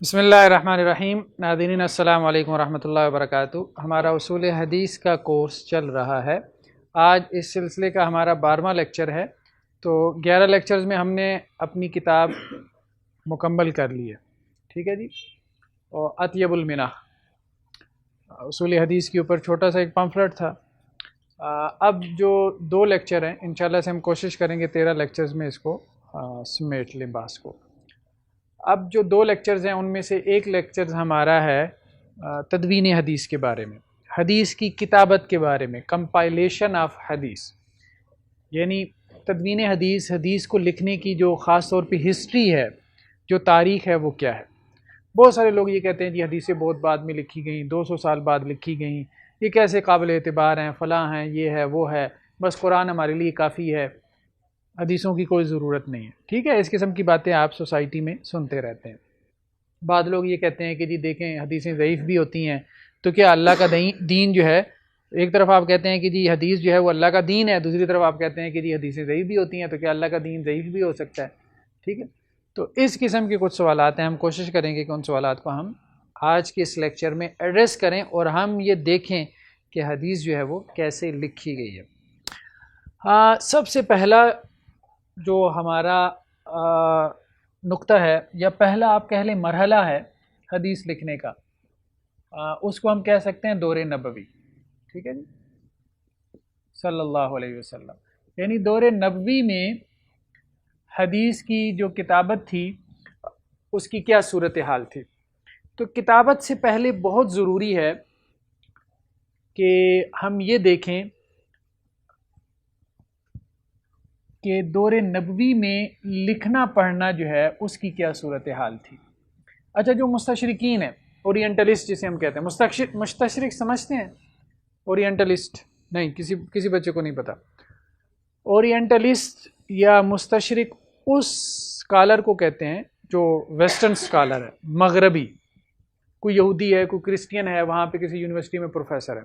بسم اللہ الرحمن الرحیم۔ ناظرین السلام علیکم ورحمۃ اللہ وبرکاتہ۔ ہمارا اصول حدیث کا کورس چل رہا ہے۔ آج اس سلسلے کا ہمارا 12واں لیکچر ہے۔ تو 11 لیکچرز میں ہم نے اپنی کتاب مکمل کر لی ہے، ٹھیک ہے جی۔ اور اطیب المنح اصول حدیث کے اوپر چھوٹا سا ایک پمفلٹ تھا۔ اب جو 2 لیکچر ہیں انشاءاللہ سے ہم کوشش کریں گے 13 لیکچرز میں اس کو سمیٹ لیں باس کو۔ اب جو 2 لیکچرز ہیں ان میں سے ایک لیکچرز ہمارا ہے تدوین حدیث کے بارے میں، حدیث کی کتابت کے بارے میں، کمپائلیشن آف حدیث، یعنی تدوین حدیث، حدیث کو لکھنے کی جو خاص طور پہ ہسٹری ہے، جو تاریخ ہے، وہ کیا ہے۔ بہت سارے لوگ یہ کہتے ہیں جی حدیثیں بہت بعد میں لکھی گئیں، 200 سال بعد لکھی گئیں، یہ کیسے قابل اعتبار ہیں، فلاں ہیں، یہ ہے وہ ہے، بس قرآن ہمارے لیے کافی ہے، حدیثوں کی کوئی ضرورت نہیں ہے، ٹھیک ہے۔ اس قسم کی باتیں آپ سوسائٹی میں سنتے رہتے ہیں۔ بعض لوگ یہ کہتے ہیں کہ جی دیکھیں حدیثیں ضعیف بھی ہوتی ہیں، تو کیا اللہ کا دین جو ہے، ایک طرف آپ کہتے ہیں کہ جی حدیث جو ہے وہ اللہ کا دین ہے، دوسری طرف آپ کہتے ہیں کہ جی حدیثیں ضعیف بھی ہوتی ہیں، تو کیا اللہ کا دین ضعیف بھی ہو سکتا ہے، ٹھیک ہے۔ تو اس قسم کے کچھ سوالات ہیں، ہم کوشش کریں گے کہ ان سوالات کو ہم آج کے اس لیکچر میں ایڈریس کریں اور ہم یہ دیکھیں کہ حدیث جو ہے وہ کیسے لکھی گئی ہے۔ سب سے پہلا جو ہمارا نقطہ ہے، یا پہلا آپ کہہ لیں مرحلہ ہے حدیث لکھنے کا، اس کو ہم کہہ سکتے ہیں دور نبوی، ٹھیک ہے جی، صلی اللہ علیہ وسلم۔ یعنی دور نبوی میں حدیث کی جو کتابت تھی اس کی کیا صورتحال تھی۔ تو کتابت سے پہلے بہت ضروری ہے کہ ہم یہ دیکھیں کہ دور نبوی میں لکھنا پڑھنا جو ہے اس کی کیا صورتحال تھی۔ اچھا، جو مستشرقین ہیں، اورینٹلسٹ جسے ہم کہتے ہیں، مستشرق سمجھتے ہیں؟ اورینٹلسٹ نہیں، کسی بچے کو نہیں پتا۔ اورینٹلسٹ یا مستشرق اس اسکالر کو کہتے ہیں جو ویسٹرن اسکالر ہے، مغربی، کوئی یہودی ہے، کوئی کرسچین ہے، وہاں پہ کسی یونیورسٹی میں پروفیسر ہے،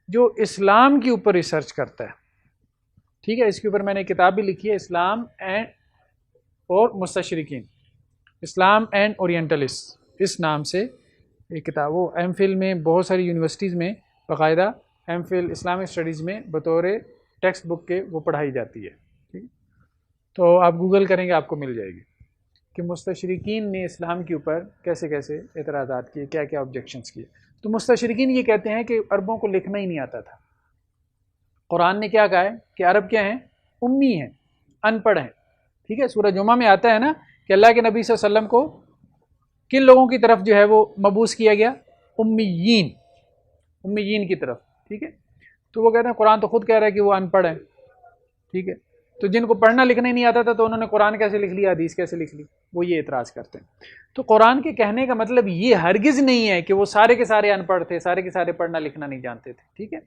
جو اسلام کے اوپر ریسرچ کرتا ہے، ٹھیک ہے۔ اس کے اوپر میں نے کتاب بھی لکھی ہے، اسلام اینڈ اور مستشرقین، اسلام اینڈ اورینٹلسٹ، اس نام سے ایک کتاب، وہ ایم فل میں بہت ساری یونیورسٹیز میں باقاعدہ ایم فل اسلامک اسٹڈیز میں بطور ٹیکسٹ بک کے وہ پڑھائی جاتی ہے، ٹھیک ہے۔ تو آپ گوگل کریں گے آپ کو مل جائے گی کہ مستشرقین نے اسلام کے اوپر کیسے کیسے اعتراضات کیے، کیا کیا آبجیکشنز کیے۔ تو مستشرقین یہ کہتے ہیں کہ عربوں کو لکھنا ہی نہیں آتا تھا۔ قرآن نے کیا کہا ہے کہ عرب کیا ہیں؟ امی ہیں، ان پڑھ ہیں، ٹھیک ہے۔ سورہ جمعہ میں آتا ہے نا کہ اللہ کے نبی صلی اللہ علیہ وسلم کو کن لوگوں کی طرف جو ہے وہ مبعوث کیا گیا؟ امیین کی طرف، ٹھیک ہے۔ تو وہ کہتے ہیں قرآن تو خود کہہ رہا ہے کہ وہ ان پڑھ ہیں، ٹھیک ہے۔ تو جن کو پڑھنا لکھنا ہی نہیں آتا تھا تو انہوں نے قرآن کیسے لکھ لیا، حدیث کیسے لکھ لی؟ وہ یہ اعتراض کرتے ہیں۔ تو قرآن کے کہنے کا مطلب یہ ہرگز نہیں ہے کہ وہ سارے کے سارے ان پڑھ تھے، سارے کے سارے پڑھنا لکھنا نہیں جانتے تھے، ٹھیک ہے۔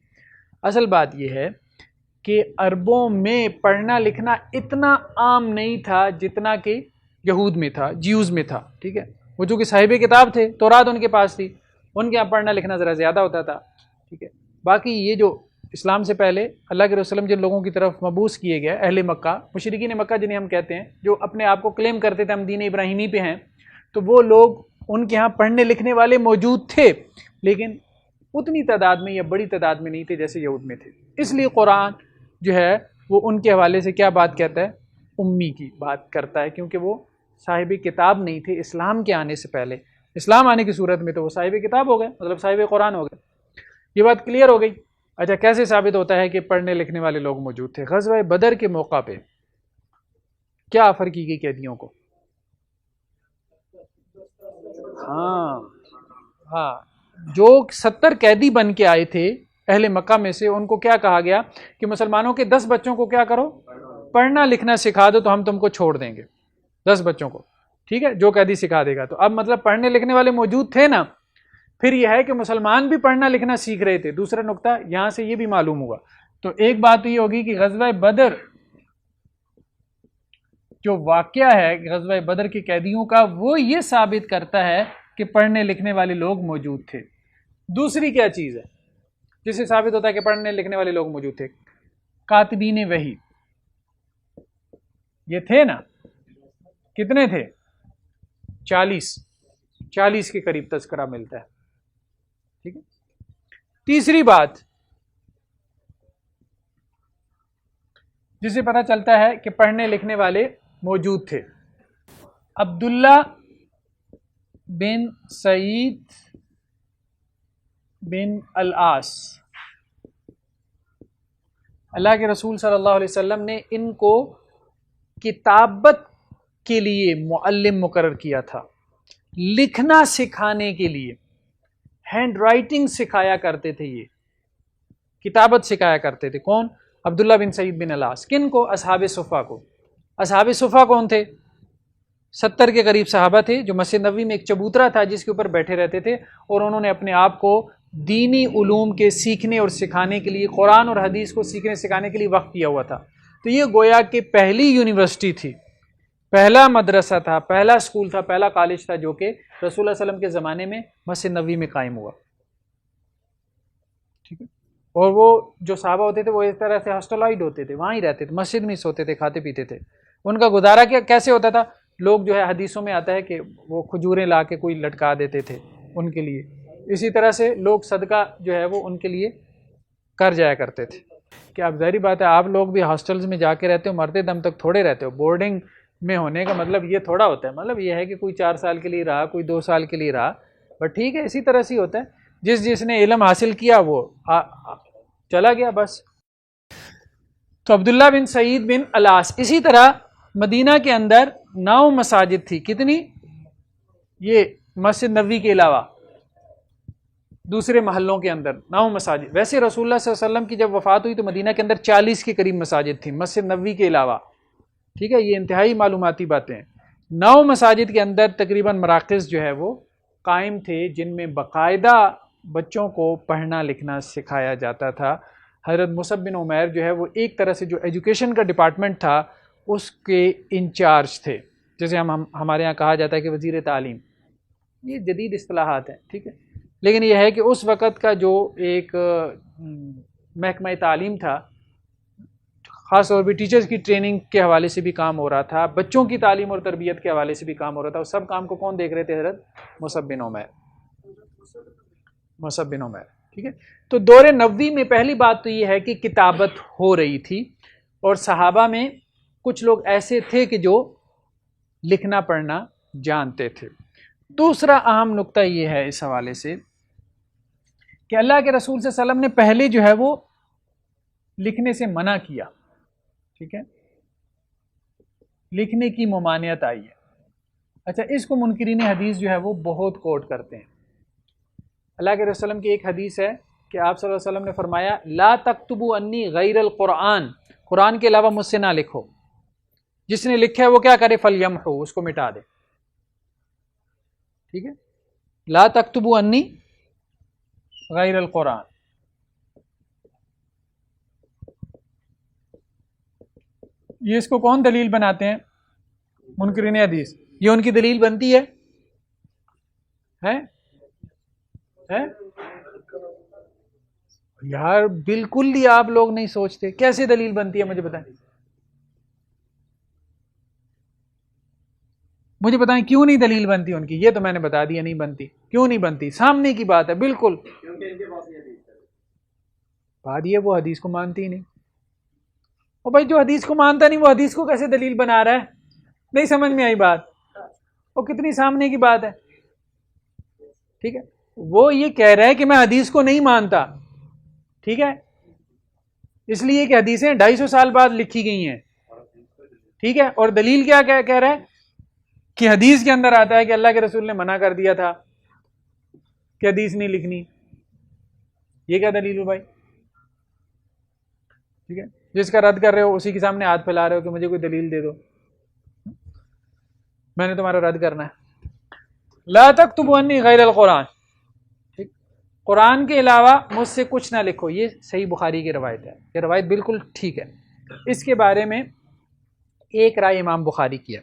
اصل بات یہ ہے کہ عربوں میں پڑھنا لکھنا اتنا عام نہیں تھا جتنا کہ یہود میں تھا، جیوز میں تھا، ٹھیک ہے۔ وہ جو کہ صاحب کتاب تھے، تورات ان کے پاس تھی، ان کے یہاں پڑھنا لکھنا ذرا زیادہ ہوتا تھا، ٹھیک ہے۔ باقی یہ جو اسلام سے پہلے اللہ کے رسول جن لوگوں کی طرف مبعوث کیے گئے، اہل مکہ، مشرکین مکہ جنہیں ہم کہتے ہیں، جو اپنے آپ کو کلیم کرتے تھے ہم دین ابراہیمی پہ ہیں، تو وہ لوگ ان کے ہاں پڑھنے لکھنے والے موجود تھے، لیکن اتنی تعداد میں یا بڑی تعداد میں نہیں تھے جیسے یہود میں تھے۔ اس لیے قرآن جو ہے وہ ان کے حوالے سے کیا بات کہتا ہے؟ امی کی بات کرتا ہے، کیونکہ وہ صاحب کتاب نہیں تھے اسلام کے آنے سے پہلے۔ اسلام آنے کی صورت میں تو وہ صاحب کتاب ہو گئے، مطلب صاحب قرآن ہو گئے۔ یہ بات کلیئر ہو گئی۔ اچھا، کیسے ثابت ہوتا ہے کہ پڑھنے لکھنے والے لوگ موجود تھے؟ غزوہ بدر کے موقع پہ کیا آفر کی گئی قیدیوں کو؟ ہاں، جو 70 قیدی بن کے آئے تھے اہل مکہ میں سے، ان کو کیا کہا گیا کہ مسلمانوں کے 10 بچوں کو کیا کرو، پڑھنا لکھنا سکھا دو تو ہم تم کو چھوڑ دیں گے، 10 بچوں کو، ٹھیک ہے، جو قیدی سکھا دے گا۔ تو اب مطلب پڑھنے لکھنے والے موجود تھے نا۔ پھر یہ ہے کہ مسلمان بھی پڑھنا لکھنا سیکھ رہے تھے۔ دوسرا نقطہ یہاں سے یہ بھی معلوم ہوا، تو ایک بات تو یہ ہوگی کہ غزوہ بدر جو واقعہ ہے غزوہ بدر کے قیدیوں کا، وہ یہ ثابت کرتا ہے کہ پڑھنے لکھنے والے لوگ موجود تھے۔ دوسری کیا چیز ہے جس سے ثابت ہوتا ہے کہ پڑھنے لکھنے والے لوگ موجود تھے؟ کاتبین وحی، یہ تھے نا، کتنے تھے؟ 40، 40 کے قریب تذکرہ ملتا ہے. ٹھیک ہے. تیسری بات جسے پتہ چلتا ہے کہ پڑھنے لکھنے والے موجود تھے. عبداللہ بن سعید بن العاص، اللہ کے رسول صلی اللہ علیہ وسلم نے ان کو کتابت کے لیے معلم مقرر کیا تھا، لکھنا سکھانے کے لیے. ہینڈ رائٹنگ سکھایا کرتے تھے، یہ کتابت سکھایا کرتے تھے. کون؟ عبداللہ بن سعید بن العاص. کن کو؟ اصحاب صفہ کو. اصحاب صفہ کون تھے؟ 70 کے قریب صحابہ تھے جو مسجد نبوی میں ایک چبوترا تھا جس کے اوپر بیٹھے رہتے تھے، اور انہوں نے اپنے آپ کو دینی علوم کے سیکھنے اور سکھانے کے لیے، قرآن اور حدیث کو سیکھنے سکھانے کے لیے وقف کیا ہوا تھا. تو یہ گویا کہ پہلی یونیورسٹی تھی، پہلا مدرسہ تھا، پہلا اسکول تھا، پہلا کالج تھا جو کہ رسول اللہ صلی اللہ علیہ وسلم کے زمانے میں مسجد نبوی میں قائم ہوا. ٹھیک ہے. اور وہ جو صحابہ ہوتے تھے وہ اس طرح سے ہاسٹلائڈ ہوتے تھے، وہاں ہی رہتے تھے، مسجد میں سوتے تھے، کھاتے پیتے تھے. ان کا گزارا کیسے ہوتا تھا؟ لوگ جو ہے حدیثوں میں آتا ہے کہ وہ کھجوریں لا کے کوئی لٹکا دیتے تھے ان کے لیے. اسی طرح سے لوگ صدقہ جو ہے وہ ان کے لیے کر جایا کرتے تھے. کہ اب ظاہری بات ہے آپ لوگ بھی ہاسٹلز میں جا کے رہتے ہو، مرتے دم تک تھوڑے رہتے ہو. بورڈنگ میں ہونے کا مطلب یہ تھوڑا ہوتا ہے، مطلب یہ ہے کہ کوئی 4 سال کے لیے رہا، کوئی 2 سال کے لیے رہا، بٹ ٹھیک ہے اسی طرح سے ہی ہوتا ہے. جس نے علم حاصل کیا وہ چلا گیا بس. تو عبداللہ بن سعید بن العاص. اسی طرح مدینہ کے اندر 9 مساجد تھی. کتنی؟ یہ مسجد نبوی کے علاوہ دوسرے محلوں کے اندر 9 مساجد. ویسے رسول اللہ صلی اللہ علیہ وسلم کی جب وفات ہوئی تو مدینہ کے اندر 40 کے قریب مساجد تھیں مسجد نبوی کے علاوہ. ٹھیک ہے، یہ انتہائی معلوماتی باتیں ہیں. 9 مساجد کے اندر تقریباً مراکز جو ہے وہ قائم تھے جن میں باقاعدہ بچوں کو پڑھنا لکھنا سکھایا جاتا تھا. حضرت مصعب بن عمیر جو ہے وہ ایک طرح سے جو ایجوکیشن کا ڈپارٹمنٹ تھا اس کے انچارج تھے، جیسے ہمارے ہاں کہا جاتا ہے کہ وزیر تعلیم. یہ جدید اصطلاحات ہیں. ٹھیک ہے، لیکن یہ ہے کہ اس وقت کا جو ایک محکمہ تعلیم تھا، خاص طور پہ ٹیچرز کی ٹریننگ کے حوالے سے بھی کام ہو رہا تھا، بچوں کی تعلیم اور تربیت کے حوالے سے بھی کام ہو رہا تھا. اس سب کام کو کون دیکھ رہے تھے؟ حضرت مصعب بن عمیر. مصعب بن عمیر. ٹھیک ہے. تو دور نبوی میں پہلی بات تو یہ ہے کہ کتابت ہو رہی تھی، اور صحابہ میں کچھ لوگ ایسے تھے کہ جو لکھنا پڑھنا جانتے تھے. دوسرا اہم نقطہ یہ ہے اس حوالے سے کہ اللہ کے رسول صلی اللہ علیہ وسلم نے پہلے جو ہے وہ لکھنے سے منع کیا. ٹھیک ہے، لکھنے کی ممانعت آئی ہے. اچھا، اس کو منکرین حدیث جو ہے وہ بہت کوٹ کرتے ہیں. اللہ کے رسول صلی اللہ علیہ وسلم کی ایک حدیث ہے کہ آپ صلی اللہ علیہ وسلم نے فرمایا لا تکتبوا انی غیر القرآن، قرآن کے علاوہ مجھ سے نہ لکھو. جس نے لکھا ہے وہ کیا کرے؟ فلیمحو، اس کو مٹا دے. ٹھیک ہے، لا تکتبوا انی غیر القرآن. یہ اس کو کون دلیل بناتے ہیں؟ منکرین حدیث. یہ ان کی دلیل بنتی ہے؟ یار بالکل ہی آپ لوگ نہیں سوچتے. کیسے دلیل بنتی ہے مجھے بتائیں، مجھے بتائیں کیوں نہیں دلیل بنتی ان کی؟ یہ تو میں نے بتا دیا نہیں بنتی. کیوں نہیں بنتی؟ سامنے کی بات ہے بالکل. بات یہ وہ حدیث کو مانتی ہی نہیں. اور بھائی جو حدیث کو مانتا نہیں وہ حدیث کو کیسے دلیل بنا رہا ہے؟ نہیں سمجھ میں آئی بات؟ وہ کتنی سامنے کی بات ہے. ٹھیک ہے، وہ یہ کہہ رہا ہے کہ میں حدیث کو نہیں مانتا. ٹھیک ہے، اس لیے کہ حدیثیں 250 سال بعد لکھی گئی ہیں. ٹھیک ہے، اور دلیل کیا کہہ رہا ہے کہ حدیث کے اندر آتا ہے کہ اللہ کے رسول نے منع کر دیا تھا کہ حدیث نہیں لکھنی. یہ کیا دلیل ہو بھائی؟ ٹھیک ہے، جس کا رد کر رہے ہو اسی کے سامنے ہاتھ پھیلا رہے ہو کہ مجھے کوئی دلیل دے دو، میں نے تمہارا رد کرنا ہے. لا تکتبوا انی غیر القرآن، ٹھیک، قرآن کے علاوہ مجھ سے کچھ نہ لکھو. یہ صحیح بخاری کی روایت ہے، یہ روایت بالکل ٹھیک ہے. اس کے بارے میں ایک رائے امام بخاری کی ہے.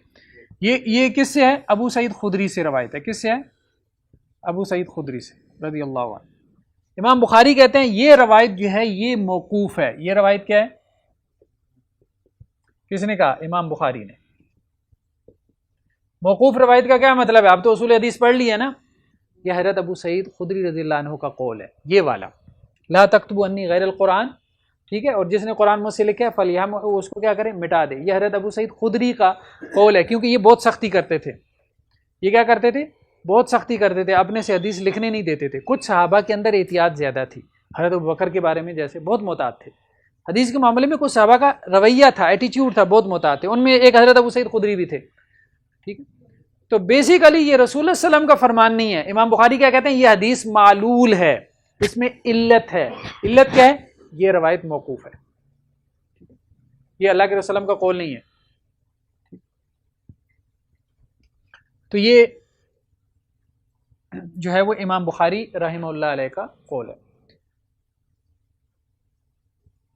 یہ کس سے ہے؟ ابو سعید خدری سے روایت ہے. کس سے ہے؟ ابو سعید خدری سے رضی اللہ عنہ. امام بخاری کہتے ہیں یہ روایت جو ہے یہ موقوف ہے. یہ روایت کیا ہے؟ کس نے کہا؟ امام بخاری نے. موقوف روایت کا کیا مطلب ہے؟ آپ تو اصول حدیث پڑھ لی ہے نا. یہ حضرت ابو سعید خدری رضی اللہ عنہ کا قول ہے، یہ والا لا تکتبوا انی غیر القرآن، ٹھیک ہے، اور جس نے قرآن مجھ سے لکھا ہے فلیمحو، اس کو کیا کریں؟ مٹا دے. یہ حضرت ابو سعید خدری کا قول ہے، کیونکہ یہ بہت سختی کرتے تھے. یہ کیا کرتے تھے؟ بہت سختی کرتے تھے، اپنے سے حدیث لکھنے نہیں دیتے تھے. کچھ صحابہ کے اندر احتیاط زیادہ تھی، حضرت ابوبکر کے بارے میں جیسے بہت محتاط تھے حدیث کے معاملے میں. کچھ صحابہ کا رویہ تھا، ایٹیچیوڈ تھا، بہت محتاط تھے. ان میں ایک حضرت ابو سعید خدری بھی تھے. ٹھیک ہے، تو بیسیکلی یہ رسول اللہ صلی اللہ علیہ وسلم کا فرمان نہیں ہے. امام بخاری کیا کہتے ہیں؟ یہ حدیث معلول ہے، اس میں علت ہے. علت کیا ہے؟ یہ روایت موقوف ہے، یہ اللہ کے رسول صلی اللہ علیہ وسلم کا قول نہیں ہے. تو یہ جو ہے وہ امام بخاری رحمہ اللہ علیہ کا قول ہے،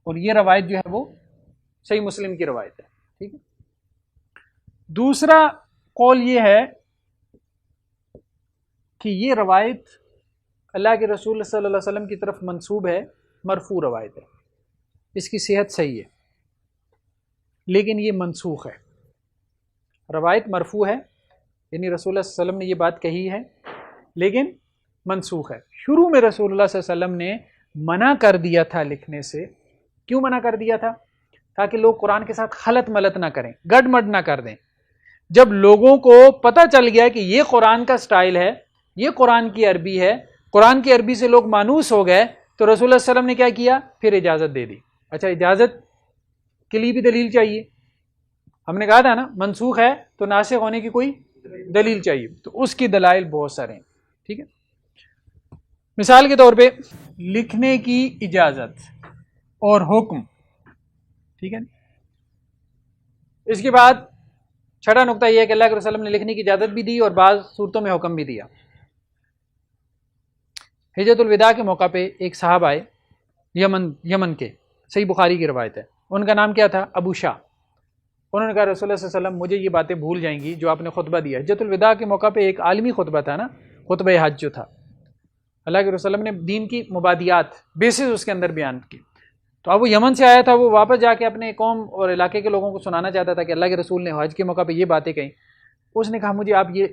اور یہ روایت جو ہے وہ صحیح مسلم کی روایت ہے. ٹھیک ہے، دوسرا قول یہ ہے کہ یہ روایت اللہ کے رسول صلی اللہ علیہ وسلم کی طرف منسوب ہے، مرفوع روایت ہے، اس کی صحت صحیح ہے، لیکن یہ منسوخ ہے. روایت مرفوع ہے، یعنی رسول اللہ صلی اللہ علیہ وسلم نے یہ بات کہی ہے، لیکن منسوخ ہے. شروع میں رسول اللہ صلی اللہ علیہ وسلم نے منع کر دیا تھا لکھنے سے. کیوں منع کر دیا تھا؟ تاکہ لوگ قرآن کے ساتھ خلط ملط نہ کریں، گڈ مڈ نہ کر دیں. جب لوگوں کو پتہ چل گیا کہ یہ قرآن کا سٹائل ہے، یہ قرآن کی عربی ہے، قرآن کی عربی سے لوگ مانوس ہو گئے، تو رسول اللہ صلی اللہ علیہ وسلم نے کیا کیا؟ پھر اجازت دے دی. اچھا، اجازت کے لیے بھی دلیل چاہیے. ہم نے کہا تھا نا منسوخ ہے تو ناسخ ہونے کی کوئی دلیل چاہیے، تو اس کی دلائل بہت سارے ہیں. ٹھیک ہے، مثال کے طور پہ لکھنے کی اجازت اور حکم. ٹھیک ہے، اس کے بعد چھٹا نقطہ یہ ہے کہ اللہ کے رسول نے لکھنے کی اجازت بھی دی اور بعض صورتوں میں حکم بھی دیا. حجۃ الوداع کے موقع پہ ایک صاحب آئے یمن کے، صحیح بخاری کی روایت ہے. ان کا نام کیا تھا؟ ابو شاہ. انہوں نے کہا رسول اللہ صلی اللہ علیہ وسلم مجھے یہ باتیں بھول جائیں گی جو آپ نے خطبہ دیا. حجۃ الوداع کے موقع پہ ایک عالمی خطبہ تھا نا، خطبہ حج جو تھا، اللہ کے رسول نے دین کی مبادیات بیسز اس کے اندر بیان کی. تو اب وہ یمن سے آیا تھا، وہ واپس جا کے اپنے قوم اور علاقے کے لوگوں کو سنانا چاہتا تھا کہ اللہ کے رسول نے حج کے موقع پہ یہ باتیں کہیں. اس نے کہا مجھے آپ یہ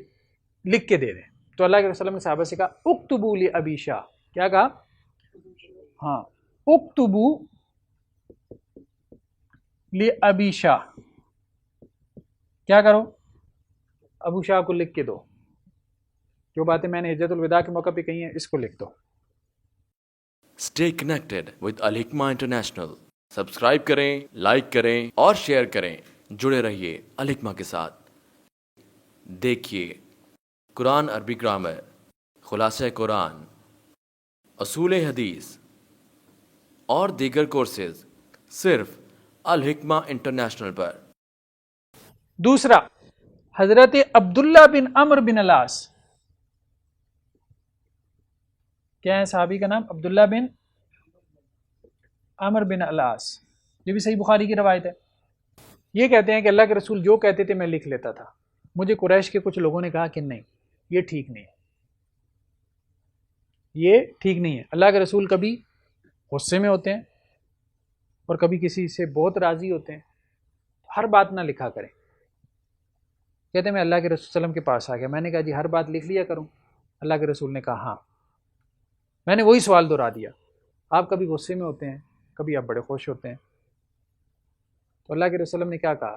لکھ کے دے دیں. تو اللہ کے رسول نے صحابہ سے کہا اکتبوا لابی شاہ. کیا کہا؟ ہاں، اکتبوا لابی شاہ. کیا کرو؟ ابو شاہ کو لکھ کے دو. جو باتیں میں نے حجۃ الوداع کے موقع پہ کہی ہیں اس کو لکھ دو. Stay connected with Al Hikmah International. Subscribe کریں، لائک کریں اور شیئر کریں. جڑے رہیے Al Hikmah کے ساتھ. دیکھیے قرآن عربی گرامر، خلاصہ قرآن، اصول حدیث اور دیگر کورسز صرف Al Hikmah انٹرنیشنل پر. دوسرا، حضرت عبداللہ بن عمرو بن العاص. کیا ہے صحابی کا نام؟ عبداللہ بن عمرو بن العاص. یہ بھی صحیح بخاری کی روایت ہے. یہ کہتے ہیں کہ اللہ کے رسول جو کہتے تھے میں لکھ لیتا تھا. مجھے قریش کے کچھ لوگوں نے کہا کہ نہیں، یہ ٹھیک نہیں ہے، یہ ٹھیک نہیں ہے. اللہ کے رسول کبھی غصے میں ہوتے ہیں اور کبھی کسی سے بہت راضی ہوتے ہیں، ہر بات نہ لکھا کریں. کہتے ہیں میں اللہ کے رسول صلی اللہ علیہ وسلم کے پاس آ گیا، میں نے کہا جی ہر بات لکھ لیا کروں. اللہ کے رسول نے کہا ہاں. میں نے وہی سوال دہرا دیا، آپ کبھی غصے میں ہوتے ہیں، کبھی آپ بڑے خوش ہوتے ہیں. تو اللہ کے رسول نے کیا کہا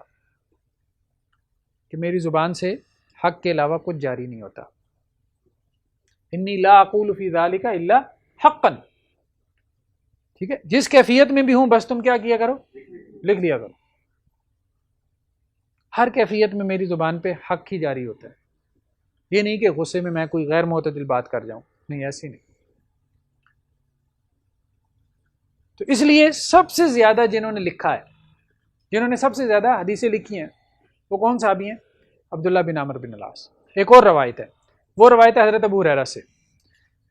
کہ میری زبان سے حق کے علاوہ کچھ جاری نہیں ہوتا. انی لا اقول فی ذلک الا حقا. ٹھیک ہے، جس کیفیت میں بھی ہوں بس تم کیا کیا کرو؟ لکھ لیا کرو. ہر کیفیت میں میری زبان پہ حق ہی جاری ہوتا ہے. یہ نہیں کہ غصے میں کوئی غیر معتدل بات کر جاؤں، نہیں، ایسی نہیں. تو اس لیے سب سے زیادہ جنہوں نے لکھا ہے، جنہوں نے سب سے زیادہ حدیثیں لکھی ہیں، وہ کون صحابی ہیں؟ عبداللہ بن عمرو بن العاص. ایک اور روایت ہے، وہ روایت ہے حضرت ابو ہریرہ سے.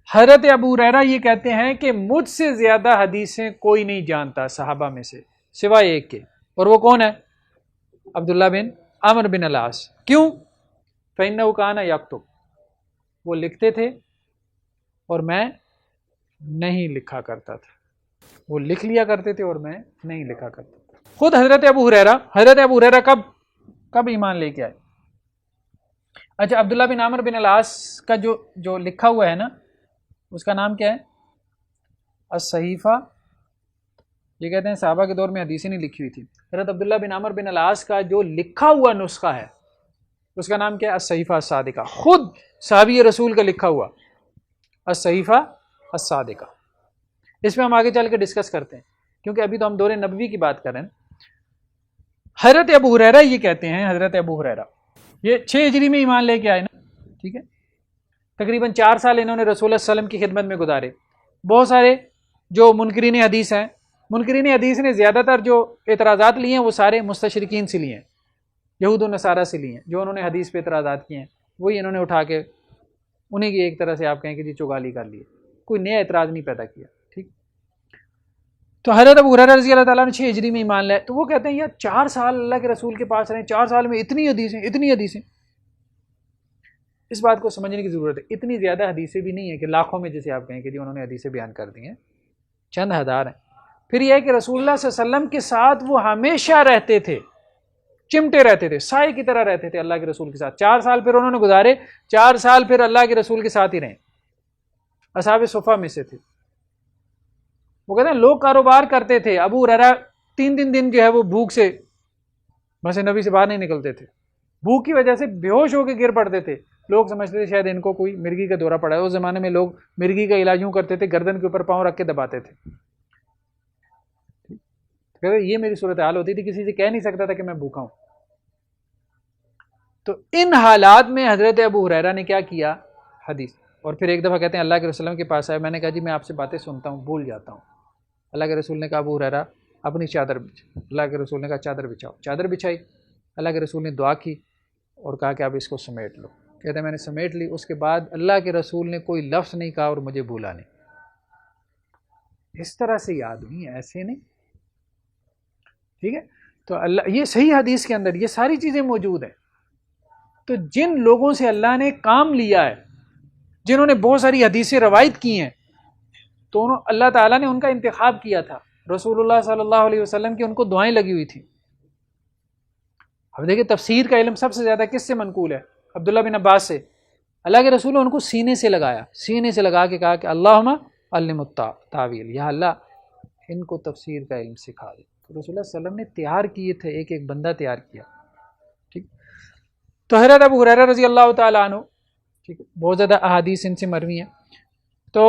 حضرت ابو ہریرہ یہ کہتے ہیں کہ مجھ سے زیادہ حدیثیں کوئی نہیں جانتا صحابہ میں سے سوائے ایک کے، اور وہ کون ہے؟ عبداللہ بن عمرو بن العاص. کیوں؟ فإنہ کان یکتب. وہ لکھتے تھے اور میں نہیں لکھا کرتا تھا. وہ لکھ لیا کرتے تھے اور میں نہیں لکھا کرتا تھا. خود حضرت ابو ہریرہ کب ایمان لے کے آئے؟ اچھا عبداللہ بن عامر بن العاص کا جو لکھا ہوا ہے نا اس کا نام کیا ہے؟ الصحیفہ. یہ کہتے ہیں صحابہ کے دور میں حدیثیں نہیں لکھی ہوئی تھی. حضرت عبداللہ بن عامر بن العاص کا جو لکھا ہوا نسخہ ہے اس کا نام کیا ہے؟ الصحیفہ الصادقہ. خود صحابی رسول کا لکھا ہوا الصحیفہ الصادقہ. اس میں ہم آگے چل کے ڈسکس کرتے ہیں کیونکہ ابھی تو ہم دور نبوی کی بات کر رہے ہیں. حضرت ابو ہریرہ یہ کہتے ہیں، حضرت ابو ہریرہ یہ 6 ہجری میں ایمان لے کے آئے نا، ٹھیک ہے، تقریباً 4 سال انہوں نے رسول اللہ صلی اللہ علیہ وسلم کی خدمت میں گزارے. بہت سارے جو منکرین حدیث ہیں، منکرین حدیث نے زیادہ تر جو اعتراضات لیے ہیں وہ سارے مستشرقین سے لیے ہیں، یہود و نصارہ سے لیے ہیں. جو انہوں نے حدیث پہ اعتراضات کیے ہیں وہی انہوں نے اٹھا کے انہیں کی ایک طرح سے آپ کہیں کہ جی چوگالی کر لیے، کوئی نیا اعتراض نہیں پیدا کیا. ٹھیک، تو حضرت ابو ہریرہ رضی اللہ تعالیٰ نے 6 ہجری میں ایمان لائے. تو وہ کہتے ہیں یار 4 سال اللہ کے رسول کے پاس رہے، 4 سال میں اتنی حدیثیں. اس بات کو سمجھنے کی ضرورت ہے. اتنی زیادہ حدیثیں بھی نہیں ہیں کہ لاکھوں میں جیسے آپ کہیں کہ جی انہوں نے حدیثیں بیان کر دی ہیں، چند ہزار ہیں. پھر یہ ہے کہ رسول اللہ صلی اللہ علیہ وسلم کے ساتھ وہ ہمیشہ رہتے تھے، چمٹے رہتے تھے، سائے کی طرح رہتے تھے اللہ کے رسول کے ساتھ. 4 سال پھر انہوں نے گزارے، 4 سال پھر اللہ کے رسول کے ساتھ ہی رہے. اصحاب صفہ میں سے تھے. وہ کہتے ہیں لوگ کاروبار کرتے تھے، ابو ہریرہ 3 دن جو ہے وہ بھوک سے مسجد نبی سے باہر نہیں نکلتے تھے. بھوک کی وجہ سے بے ہوش ہو کے گر پڑتے تھے. لوگ سمجھتے تھے شاید ان کو کوئی مرگی کا دورہ پڑا ہے. اس زمانے میں لوگ مرگی کا علاج یوں کرتے تھے، گردن کے اوپر پاؤں رکھ کے دباتے تھے. یہ میری صورتحال ہوتی تھی، کسی سے کہہ نہیں سکتا تھا کہ میں بھوکا ہوں. تو ان حالات میں حضرت ابو ہریرہ نے کیا کیا؟ حدیث. اور پھر ایک دفعہ کہتے ہیں اللہ کے رسول کے پاس آئے، میں نے کہا جی میں آپ سے باتیں سنتا ہوں بھول جاتا ہوں. اللہ کے رسول نے کہا ابو ہریرہ اپنی چادر بچھا. اللہ کے رسول نے کہا چادر بچھاؤ. چادر بچھائی. اللہ کے رسول نے دعا کی اور کہا کہ اب اس کو سمیٹ لو. کہتے ہیں میں نے سمیٹ لی. اس کے بعد اللہ کے رسول نے کوئی لفظ نہیں کہا اور مجھے بھولا نہیں. اس طرح سے یاد ہوئی، ایسے نہیں. ٹھیک ہے، تو اللہ یہ صحیح حدیث کے اندر یہ ساری چیزیں موجود ہیں. تو جن لوگوں سے اللہ نے کام لیا ہے، جنہوں نے بہت ساری حدیثیں روایت کی ہیں، تو اللہ تعالیٰ نے ان کا انتخاب کیا تھا. رسول اللہ صلی اللہ علیہ وسلم کی ان کو دعائیں لگی ہوئی تھیں. اب دیکھیں تفسیر کا علم سب سے زیادہ کس سے منقول ہے؟ عبداللہ بن عباس سے. اللہ کے رسول نے ان کو سینے سے لگایا، سینے سے لگا کے کہا کہ اللہم علم التاویل، یا اللہ ان کو تفسیر کا علم سکھا دے. تو رسول اللہ صلی اللہ علیہ وسلم نے تیار کیے تھے، ایک ایک بندہ تیار کیا. ٹھیک، تو حضرت ابو ہریرہ رضی اللہ تعالیٰ عنہ، ٹھیک ہے، بہت زیادہ احادیث ان سے مروی ہیں. تو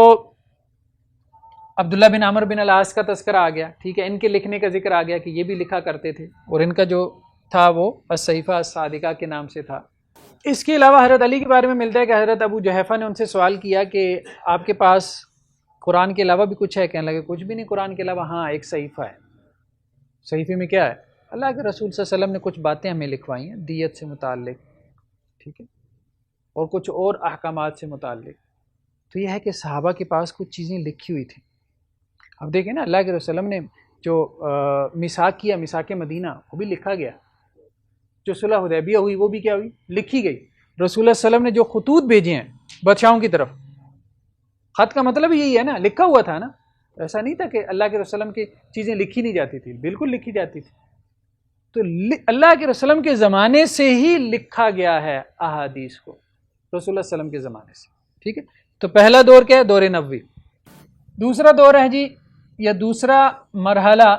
عبداللہ بن عامر بن العاص کا تذکرہ آ گیا. ٹھیک ہے، ان کے لکھنے کا ذکر آ گیا کہ یہ بھی لکھا کرتے تھے، اور ان کا جو تھا وہ الصحیفہ الصادقہ کے نام سے تھا. اس کے علاوہ حضرت علی کے بارے میں ملتا ہے کہ حضرت ابو جحیفہ نے ان سے سوال کیا کہ آپ کے پاس قرآن کے علاوہ بھی کچھ ہے؟ کہنے لگے کچھ بھی نہیں قرآن کے علاوہ. ہاں ایک صحیفہ ہے. صحیفے میں کیا ہے؟ اللہ کے رسول صلی اللہ علیہ وسلم نے کچھ باتیں ہمیں لکھوائی ہیں دیت سے متعلق، ٹھیک ہے، اور کچھ اور احکامات سے متعلق. تو یہ ہے کہ صحابہ کے پاس کچھ چیزیں لکھی ہوئی تھیں. اب دیکھیں نا اللہ کے رسول صلی اللہ علیہ وسلم نے جو میثاق کیا، میثاق مدینہ، وہ بھی لکھا گیا. جو صلح حدیبیہ ہوئی وہ بھی کیا ہوئی؟ لکھی گئی. رسول اللہ صلی اللہ علیہ وسلم نے جو خطوط بھیجے ہیں بادشاہوں کی طرف، خط کا مطلب یہی ہے نا، لکھا ہوا تھا نا. ایسا نہیں تھا کہ اللہ کے رسول کی چیزیں لکھی نہیں جاتی تھی، بالکل لکھی جاتی تھی. تو اللہ کے رسول کے زمانے سے ہی لکھا گیا ہے احادیث کو، رسول اللہ صلی اللہ علیہ وسلم کے زمانے سے. ٹھیک ہے، تو پہلا دور کیا ہے؟ دور نبوی. دوسرا دور ہے جی، یا دوسرا مرحلہ،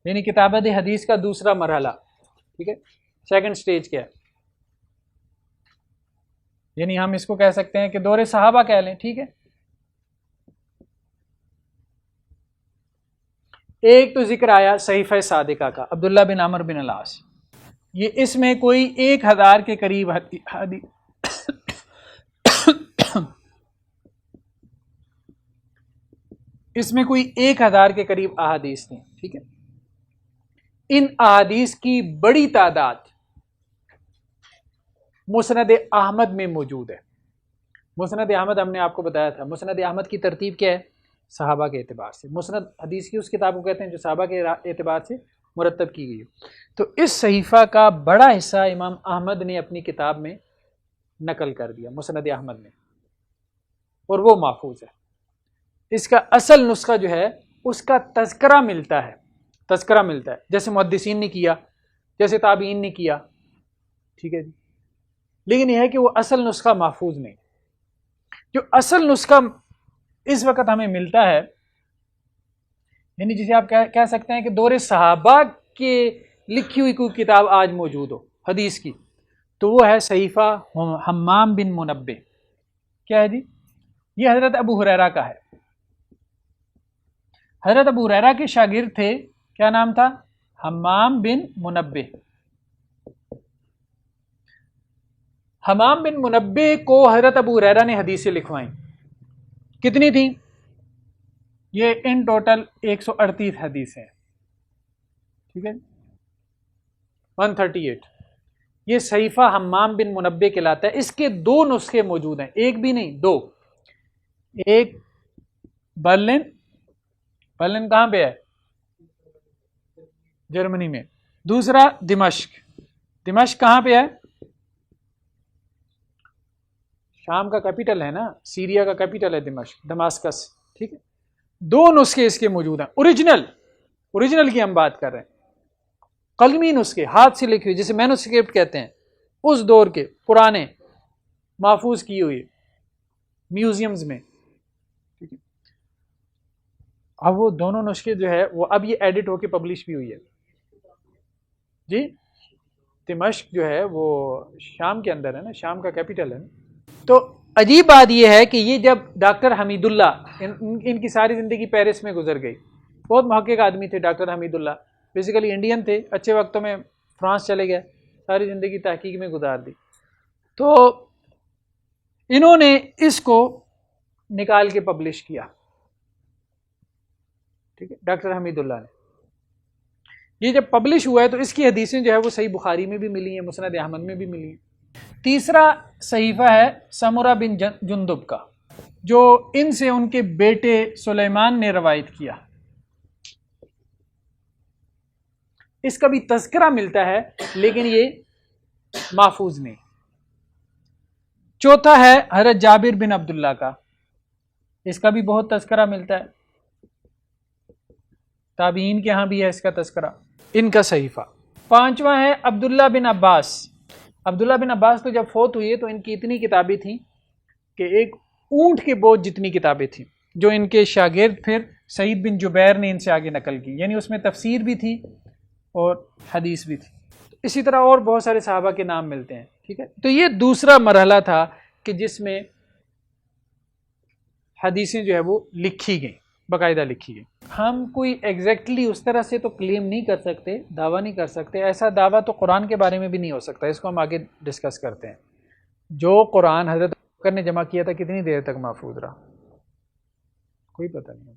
یعنی کتابت حدیث کا دوسرا مرحلہ. ٹھیک ہے، سیکنڈ سٹیج کیا ہے؟ یعنی ہم اس کو کہہ سکتے ہیں کہ دور صحابہ کہہ لیں. ٹھیک ہے، ایک تو ذکر آیا صحیفہ صادقہ کا، عبداللہ بن عامر بن العاص. یہ اس میں کوئی 1000 کے قریب حدیث اس میں کوئی 1000 کے قریب احادیث تھیں. ٹھیک ہے، ان احادیث کی بڑی تعداد مسند احمد میں موجود ہے. مسند احمد ہم نے آپ کو بتایا تھا، مسند احمد کی ترتیب کیا ہے؟ صحابہ کے اعتبار سے. مسند حدیث کی اس کتاب کو کہتے ہیں جو صحابہ کے اعتبار سے مرتب کی گئی ہے. تو اس صحیفہ کا بڑا حصہ امام احمد نے اپنی کتاب میں نقل کر دیا، مسند احمد میں، اور وہ محفوظ ہے. اس کا اصل نسخہ جو ہے اس کا تذکرہ ملتا ہے، جیسے محدثین نے کیا، جیسے تابعین نے کیا. ٹھیک ہے جی، لیکن یہ ہے کہ وہ اصل نسخہ محفوظ نہیں. جو اصل نسخہ اس وقت ہمیں ملتا ہے، یعنی جسے آپ کہہ سکتے ہیں کہ دور صحابہ کے لکھی ہوئی کوئی کتاب آج موجود ہو حدیث کی، تو وہ ہے صحیفہ حمام بن منبہ. کیا ہے جی؟ یہ حضرت ابو ہریرہ کا ہے. حضرت ابو ہریرہ کے شاگرد تھے، کیا نام تھا؟ حمام بن منبہ. حمام بن منبہ کو حضرت ابو ہریرہ نے حدیثیں لکھوائیں. کتنی تھیں؟ یہ ان ٹوٹل 138 حدیثیں. ٹھیک ہے، 138. یہ صحیفہ حمام بن منبہ کہلاتا ہے. اس کے 2 نسخے موجود ہیں، ایک بھی نہیں 2. ایک برلن کہاں پہ ہے؟ جرمنی میں. دوسرا دمشق کہاں پہ ہے؟ شام کا کیپٹل ہے نا، سیریا کا کیپٹل ہے دماسکس. ٹھیک ہے، 2 نسخے اس کے موجود ہیں. اوریجنل کی ہم بات کر رہے ہیں، قلمی نسخے، ہاتھ سے لکھی ہوئی، جسے مینوسکرپٹ کہتے ہیں، اس دور کے پرانے محفوظ کی ہوئی میوزیمز میں. ٹھیک ہے، اب وہ دونوں نسخے جو ہے وہ اب یہ ایڈٹ ہو کے پبلش بھی ہوئی ہے. جی، دمشق جو ہے وہ شام کے اندر ہے نا، شام کا کیپٹل ہے نا. تو عجیب بات یہ ہے کہ یہ جب ڈاکٹر حمید اللہ، ان کی ساری زندگی پیرس میں گزر گئی. بہت محقق آدمی تھے ڈاکٹر حمید اللہ، بیسیکلی انڈین تھے، اچھے وقتوں میں فرانس چلے گئے، ساری زندگی تحقیق میں گزار دی. تو انہوں نے اس کو نکال کے پبلش کیا. ٹھیک ہے، ڈاکٹر حمید اللہ نے. یہ جب پبلش ہوا ہے تو اس کی حدیثیں جو ہے وہ صحیح بخاری میں بھی ملی ہیں، مسند احمد میں بھی ملی ہیں. تیسرا صحیفہ ہے سمرہ بن جندب کا، جو ان سے ان کے بیٹے سلیمان نے روایت کیا. اس کا بھی تذکرہ ملتا ہے لیکن یہ محفوظ نہیں. چوتھا ہے حضرت جابر بن عبداللہ کا، اس کا بھی بہت تذکرہ ملتا ہے، تابعین کے ہاں بھی ہے اس کا تذکرہ، ان کا صحیفہ. پانچواں ہے عبداللہ بن عباس. عبداللہ بن عباس تو جب فوت ہوئی تو ان کی اتنی کتابیں تھیں کہ ایک اونٹ کے بوجھ جتنی کتابیں تھیں، جو ان کے شاگرد پھر سعید بن جبیر نے ان سے آگے نقل کی. یعنی اس میں تفسیر بھی تھی اور حدیث بھی تھی. اسی طرح اور بہت سارے صحابہ کے نام ملتے ہیں. ٹھیک ہے، تو یہ دوسرا مرحلہ تھا کہ جس میں حدیثیں جو ہے وہ لکھی گئیں، باقاعدہ لکھی گئیں. ہم کوئی ایگزیکٹلی اس طرح سے تو کلیم نہیں کر سکتے، دعویٰ نہیں کر سکتے. ایسا دعویٰ تو قرآن کے بارے میں بھی نہیں ہو سکتا، اس کو ہم آگے ڈسکس کرتے ہیں. جو قرآن حضرت بکر نے جمع کیا تھا کتنی دیر تک محفوظ رہا؟ کوئی پتہ نہیں.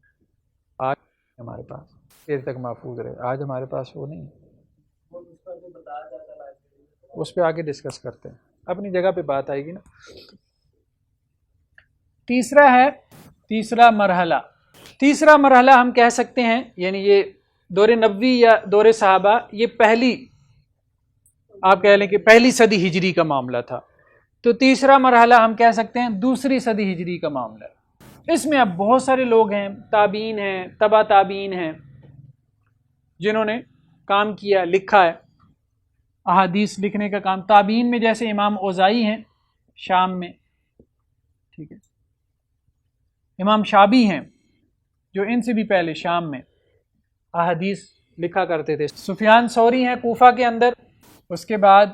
آج ہمارے پاس دیر تک محفوظ رہے، آج ہمارے پاس وہ نہیں. اس پہ آگے ڈسکس کرتے ہیں، اپنی جگہ پہ بات آئے گی نا. تیسرا مرحلہ ہم کہہ سکتے ہیں، یعنی یہ دور نبوی یا دور صحابہ، یہ آپ کہہ لیں کہ پہلی صدی ہجری کا معاملہ تھا. تو تیسرا مرحلہ ہم کہہ سکتے ہیں دوسری صدی ہجری کا معاملہ. اس میں اب بہت سارے لوگ ہیں، تابعین ہیں، تبع تابعین ہیں، جنہوں نے کام کیا، لکھا ہے، احادیث لکھنے کا کام. تابعین میں جیسے امام اوزائی ہیں شام میں، ٹھیک ہے، امام شابی ہیں جو ان سے بھی پہلے شام میں احادیث لکھا کرتے تھے. سفیان ثوری ہیں کوفہ کے اندر. اس کے بعد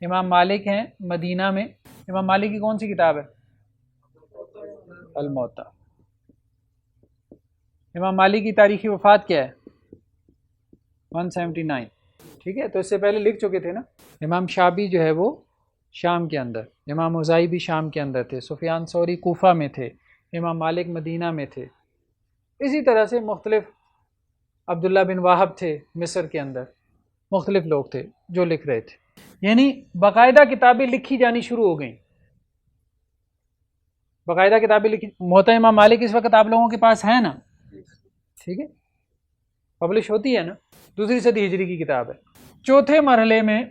امام مالک ہیں مدینہ میں. امام مالک کی کون سی کتاب ہے؟ الموطا. امام مالک کی تاریخی وفات کیا ہے؟ 179. ٹھیک ہے، تو اس سے پہلے لکھ چکے تھے نا. امام شابی جو ہے وہ شام کے اندر، امام اوزائی بھی شام کے اندر تھے، سفیان ثوری کوفہ میں تھے، امام مالک مدینہ میں تھے. اسی طرح سے مختلف، عبداللہ بن واہب تھے مصر کے اندر، مختلف لوگ تھے جو لکھ رہے تھے. یعنی باقاعدہ کتابیں لکھی جانی شروع ہو گئیں. باقاعدہ کتابیں لکھی. موطا امام مالک اس وقت آپ لوگوں کے پاس ہے نا، ٹھیک ہے، پبلش ہوتی ہے نا، دوسری صدی ہجری کی کتاب ہے. چوتھے مرحلے میں،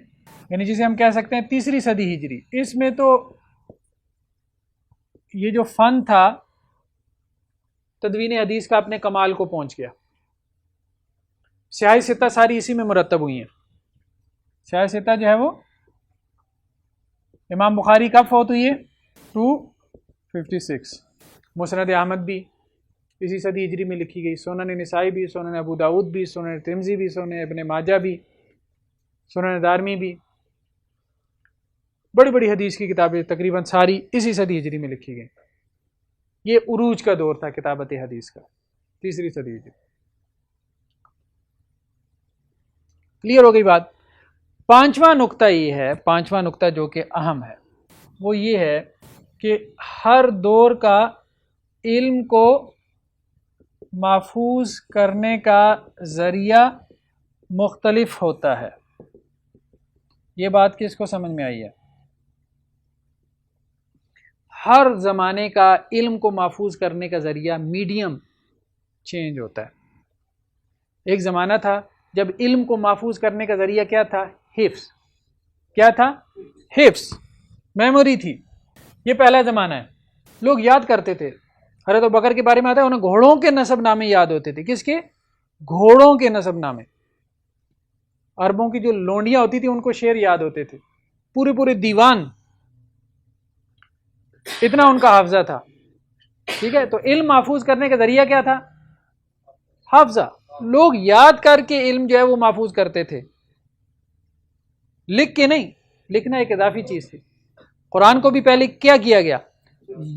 یعنی جسے ہم کہہ سکتے ہیں تیسری صدی ہجری، اس میں تو یہ جو فن تھا تدوین حدیث کا اپنے کمال کو پہنچ گیا. سیاہ ستہ ساری اسی میں مرتب ہوئی ہیں. سیاہ ستہ جو ہے وہ امام بخاری کب فوت ہوئی ہے؟ 256. مسند احمد بھی اسی صدی ہجری میں لکھی گئی. سنن نسائی بھی، سنن ابو داؤد بھی، سنن ترمذی بھی، سنن ابن ماجہ بھی، سنن دارمی بھی، بڑی بڑی حدیث کی کتابیں تقریباً ساری اسی صدی ہجری میں لکھی گئی. یہ عروج کا دور تھا کتابت حدیث کا، 3 صدی ہجری. کلیئر ہو گئی بات؟ پانچواں نقطہ یہ ہے، پانچواں نقطہ جو کہ اہم ہے، وہ یہ ہے کہ ہر دور کا علم کو محفوظ کرنے کا ذریعہ مختلف ہوتا ہے. یہ بات کس کو سمجھ میں آئی ہے؟ ہر زمانے کا علم کو محفوظ کرنے کا ذریعہ میڈیم چینج ہوتا ہے. ایک زمانہ تھا جب علم کو محفوظ کرنے کا ذریعہ کیا تھا؟ حفظ. کیا تھا؟ حفظ، میموری تھی. یہ پہلا زمانہ ہے. لوگ یاد کرتے تھے. حضرت ابوبکر کے بارے میں آتا ہے انہیں گھوڑوں کے نسب نامے یاد ہوتے تھے. کس کے؟ گھوڑوں کے نسب نامے. عربوں کی جو لونڈیاں ہوتی تھی ان کو شعر یاد ہوتے تھے، پورے پورے دیوان، اتنا ان کا حافظہ تھا. ٹھیک ہے، تو علم محفوظ کرنے کا ذریعہ کیا تھا؟ حافظہ. لوگ یاد کر کے علم جو ہے وہ محفوظ کرتے تھے، لکھ کے نہیں. لکھنا ایک اضافی چیز تھی. قرآن کو بھی پہلے کیا کیا گیا؟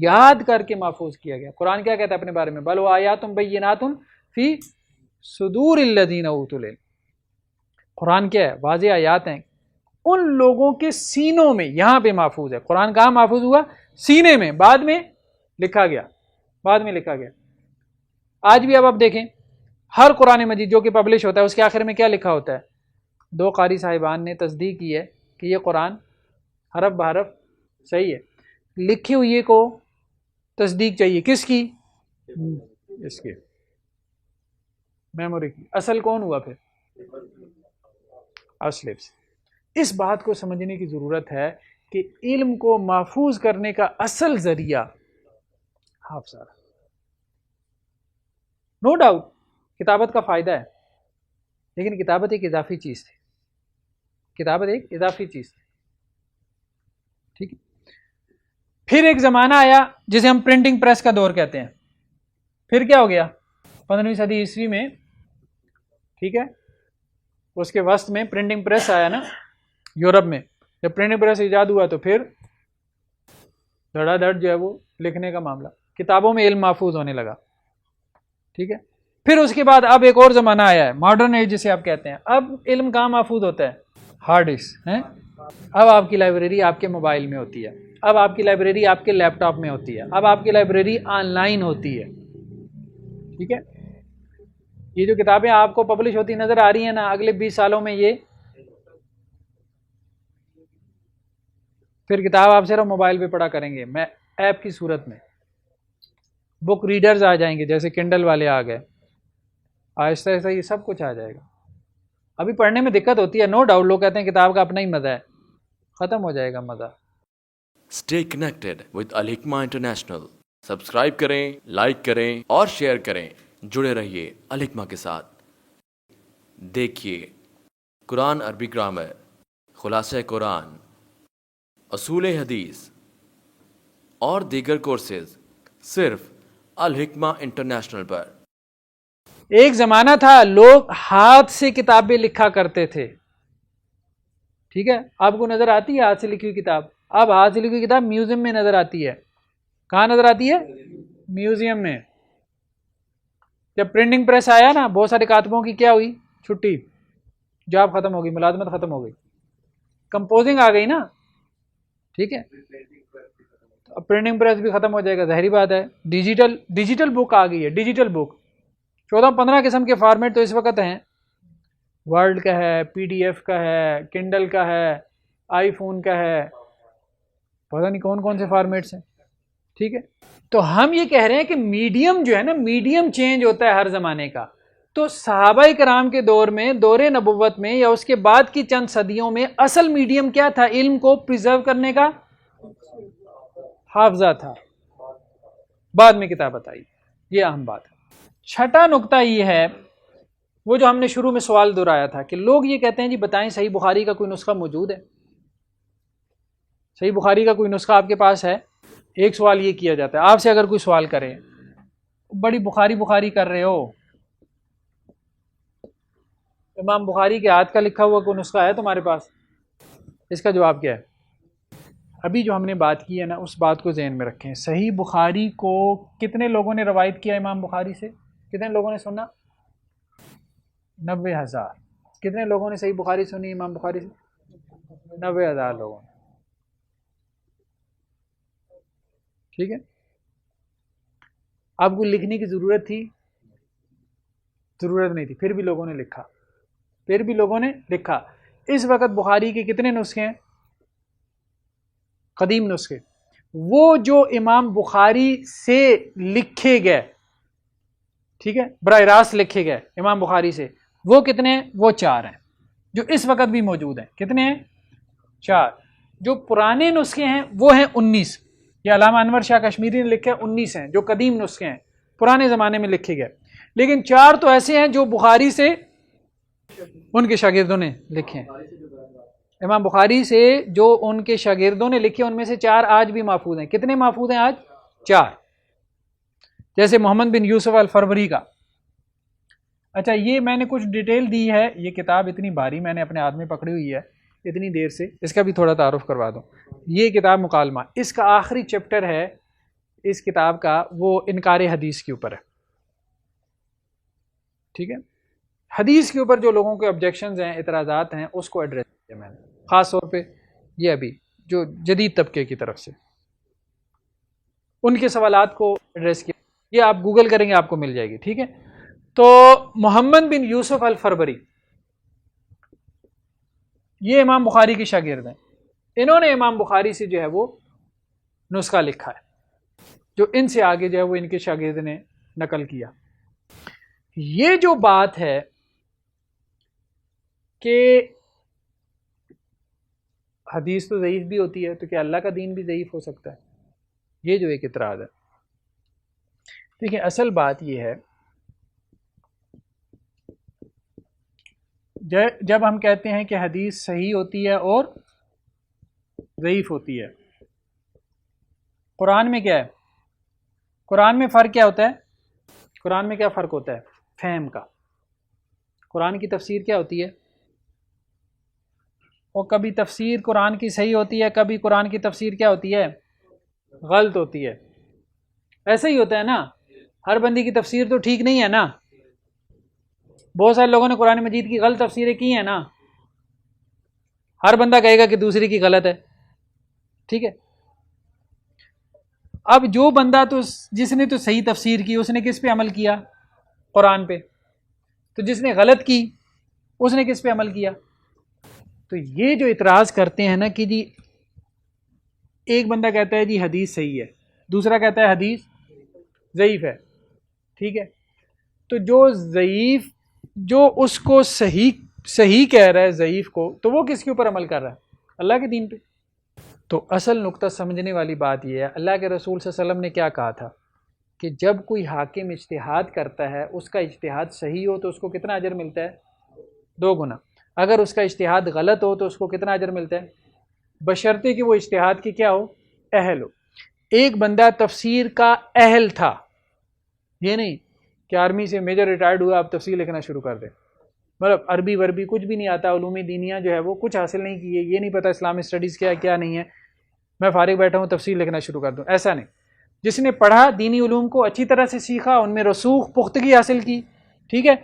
یاد کر کے محفوظ کیا گیا. قرآن کیا کہتا ہے اپنے بارے میں؟ بل آیات بینات فی صدور الذین اوتوا العلم. قرآن کیا ہے؟ واضح آیات ہیں ان لوگوں کے سینوں میں. یہاں پہ محفوظ ہے. قرآن کہاں محفوظ ہوا؟ سینے میں. بعد میں لکھا گیا، بعد میں لکھا گیا. آج بھی اب آپ دیکھیں ہر قرآن مجید جو کہ پبلش ہوتا ہے اس کے آخر میں کیا لکھا ہوتا ہے؟ 2 قاری صاحبان نے تصدیق کی ہے کہ یہ قرآن حرف بحرف صحیح ہے. لکھی ہوئی کو تصدیق چاہیے کس کی؟ اس کی، میموری کی. اصل کون ہوا پھر؟ اصل. اس بات کو سمجھنے کی ضرورت ہے کہ علم کو محفوظ کرنے کا اصل ذریعہ حافظہ. نو ڈاؤٹ کتابت کا فائدہ ہے، لیکن کتابت ایک اضافی چیز تھی. کتابت ایک اضافی چیز تھی. ٹھیک ہے. پھر ایک زمانہ آیا جسے ہم پرنٹنگ پریس کا دور کہتے ہیں. پھر کیا ہو گیا؟ 15ویں صدی عیسوی میں، ٹھیک ہے، اس کے وسط میں پرنٹنگ پریس آیا نا یورپ میں. جب پرنٹنگ پریس ایجاد ہوا تو پھر دھڑا دھڑ جو ہے وہ لکھنے کا معاملہ، کتابوں میں علم محفوظ ہونے لگا. ٹھیک ہے. پھر اس کے بعد اب ایک اور زمانہ آیا ہے، ماڈرن ایج جسے آپ کہتے ہیں. اب علم کہاں محفوظ ہوتا ہے؟ ہارڈ ڈسک ہیں. اب آپ کی لائبریری آپ کے موبائل میں ہوتی ہے. اب آپ کی لائبریری آپ کے لیپ ٹاپ میں ہوتی ہے. اب آپ کی لائبریری آن لائن ہوتی ہے. ٹھیک ہے. یہ جو کتابیں آپ کو پبلش ہوتی نظر آ رہی ہیں نا، اگلے 20 سالوں میں یہ پھر کتاب آپ صرف موبائل پہ پڑھا کریں گے، میں ایپ کی صورت میں. بک ریڈرز آ جائیں گے جیسے کنڈل والے آ گئے. آہستہ آہستہ یہ سب کچھ آ جائے گا. ابھی پڑھنے میں دقت ہوتی ہے، نو ڈاؤٹ. لوگ کہتے ہیں کتاب کا اپنا ہی مزہ ہے. ختم ہو جائے گا مزہ. Stay connected with Alhikmah international. Subscribe کریں، لائک کریں اور شیئر کریں. جڑے رہیے الحکمہ کے ساتھ. دیکھیے قرآن عربی گرامر، خلاصہ قرآن، اصول حدیث اور دیگر کورسز صرف الحکمہ انٹرنیشنل پر. ایک زمانہ تھا لوگ ہاتھ سے کتابیں لکھا کرتے تھے. ٹھیک ہے. آپ کو نظر آتی ہے ہاتھ سے لکھی ہوئی کتاب؟ اب ہاتھ سے لکھی ہوئی کتاب میوزیم میں نظر آتی ہے. کہاں نظر آتی ہے؟ میوزیم میں. جب پرنٹنگ پریس آیا نا، بہت سارے کاتبوں کی کیا ہوئی؟ چھٹی، جاب ختم ہو گئی، ملازمت ختم ہو گئی. کمپوزنگ آ گئی نا. ٹھیک ہے. اب پرنٹنگ پریس بھی ختم ہو جائے گا، ظاہری بات ہے. ڈیجیٹل بک آ گئی ہے. ڈیجیٹل بک 14-15 قسم کے فارمیٹ تو اس وقت ہیں. ورڈ کا ہے، پی ڈی ایف کا ہے، کنڈل کا ہے، آئی فون کا ہے، پتہ نہیں کون کون سے فارمیٹس ہیں. ٹھیک ہے. تو ہم یہ کہہ رہے ہیں کہ میڈیم جو ہے نا، میڈیم چینج ہوتا ہے ہر زمانے کا. تو صحابہ کرام کے دور میں، دور نبوت میں یا اس کے بعد کی چند صدیوں میں اصل میڈیم کیا تھا علم کو پریزرو کرنے کا؟ حافظہ تھا. بعد میں کتابت آئی. یہ اہم بات ہے. چھٹا نقطہ یہ ہے، وہ جو ہم نے شروع میں سوال دہرایا تھا کہ لوگ یہ کہتے ہیں جی بتائیں صحیح بخاری کا کوئی نسخہ موجود ہے؟ صحیح بخاری کا کوئی نسخہ آپ کے پاس ہے؟ ایک سوال یہ کیا جاتا ہے آپ سے، اگر کوئی سوال کرے بڑی بخاری کر رہے ہو، امام بخاری کے ہاتھ کا لکھا ہوا کوئی نسخہ ہے تمہارے پاس؟ اس کا جواب کیا ہے؟ ابھی جو ہم نے بات کی ہے نا، اس بات کو ذہن میں رکھیں. صحیح بخاری کو کتنے لوگوں نے روایت کیا امام بخاری سے؟ کتنے لوگوں نے سنا؟ 90,000. کتنے لوگوں نے صحیح بخاری سنی امام بخاری سے؟ 90,000 لوگوں نے. ٹھیک ہے، آپ کو لکھنے کی ضرورت تھی؟ ضرورت نہیں تھی، پھر بھی لوگوں نے لکھا. اس وقت بخاری کے کتنے نسخے ہیں؟ قدیم نسخے. وہ جو امام بخاری سے لکھے گئے، ٹھیک ہے، براہ راست لکھے گئے امام بخاری سے، وہ کتنے ہیں؟ وہ 4 ہیں جو اس وقت بھی موجود ہیں. کتنے ہیں؟ 4. جو پرانے نسخے ہیں وہ ہیں 19. یہ علامہ انور شاہ کشمیری نے لکھے 19 ہیں جو قدیم نسخے ہیں، پرانے زمانے میں لکھے گئے. لیکن 4 تو ایسے ہیں جو بخاری سے ان کے شاگردوں نے لکھے ہیں. امام بخاری سے جو ان کے شاگردوں نے لکھے ان میں سے 4 آج بھی محفوظ ہیں. کتنے محفوظ ہیں آج؟ 4. جیسے محمد بن یوسف الفروری کا. اچھا، یہ میں نے کچھ ڈیٹیل دی ہے. یہ کتاب اتنی بھاری میں نے اپنے ہاتھ میں پکڑی ہوئی ہے اتنی دیر سے، اس کا بھی تھوڑا تعارف کروا دوں. یہ کتاب مکالمہ، اس کا آخری چیپٹر ہے اس کتاب کا، وہ انکار حدیث کے اوپر ہے. ٹھیک ہے، حدیث کے اوپر جو لوگوں کے آبجیکشنز ہیں، اعتراضات ہیں، اس کو ایڈریس کیا میں نے خاص طور پہ. یہ ابھی جو جدید طبقے کی طرف سے ان کے سوالات کو ایڈریس کیا. یہ آپ گوگل کریں گے آپ کو مل جائے گی. ٹھیک ہے، تو محمد بن یوسف الفروری یہ امام بخاری کے شاگرد ہیں. انہوں نے امام بخاری سے جو ہے وہ نسخہ لکھا ہے، جو ان سے آگے جو ہے وہ ان کے شاگرد نے نقل کیا. یہ جو بات ہے کہ حدیث تو ضعیف بھی ہوتی ہے، تو کیا اللہ کا دین بھی ضعیف ہو سکتا ہے؟ یہ جو ایک اعتراض ہے. دیکھیں، اصل بات یہ ہے، جب ہم کہتے ہیں کہ حدیث صحیح ہوتی ہے اور ضعیف ہوتی ہے، قرآن میں کیا ہے؟ قرآن میں فرق کیا ہوتا ہے؟ قرآن میں کیا فرق ہوتا ہے؟ فہم کا. قرآن کی تفسیر کیا ہوتی ہے؟ اور کبھی تفسیر قرآن کی صحیح ہوتی ہے، کبھی قرآن کی تفسیر کیا ہوتی ہے؟ غلط ہوتی ہے. ایسا ہی ہوتا ہے نا، ہر بندی کی تفسیر تو ٹھیک نہیں ہے نا. بہت سارے لوگوں نے قرآن مجید کی غلط تفسیریں کی ہیں نا. ہر بندہ کہے گا کہ دوسری کی غلط ہے. ٹھیک ہے، اب جو بندہ تو جس نے تو صحیح تفسیر کی، اس نے کس پہ عمل کیا؟ قرآن پہ. تو جس نے غلط کی اس نے کس پہ عمل کیا؟ تو یہ جو اعتراض کرتے ہیں نا کہ جی ایک بندہ کہتا ہے جی حدیث صحیح ہے، دوسرا کہتا ہے حدیث ضعیف ہے. ٹھیک ہے، تو جو ضعیف، جو اس کو صحیح کہہ رہا ہے ضعیف کو، تو وہ کس کے اوپر عمل کر رہا ہے؟ اللہ کے دین پہ. تو اصل نقطہ سمجھنے والی بات یہ ہے، اللہ کے رسول صلی اللہ علیہ وسلم نے کیا کہا تھا کہ جب کوئی حاکم اجتہاد کرتا ہے، اس کا اجتہاد صحیح ہو تو اس کو کتنا اجر ملتا ہے؟ 2 گنا. اگر اس کا اجتہاد غلط ہو تو اس کو کتنا اجر ملتا ہے؟ بشرطے کہ وہ اجتہاد کی کیا ہو؟ اہل ہو. ایک بندہ تفسیر کا اہل تھا، یہ نہیں کہ آرمی سے میجر ریٹائرڈ ہوا آپ تفسیر لکھنا شروع کر دیں، مطلب عربی وربی کچھ بھی نہیں آتا، علوم دینیہ جو ہے وہ کچھ حاصل نہیں کیے، یہ نہیں پتہ اسلامک اسٹڈیز کیا ہے کیا نہیں ہے، میں فارغ بیٹھا ہوں تفسیر لکھنا شروع کر دوں. ایسا نہیں. جس نے پڑھا، دینی علوم کو اچھی طرح سے سیکھا، ان میں رسوخ پختگی حاصل کی، ٹھیک ہے،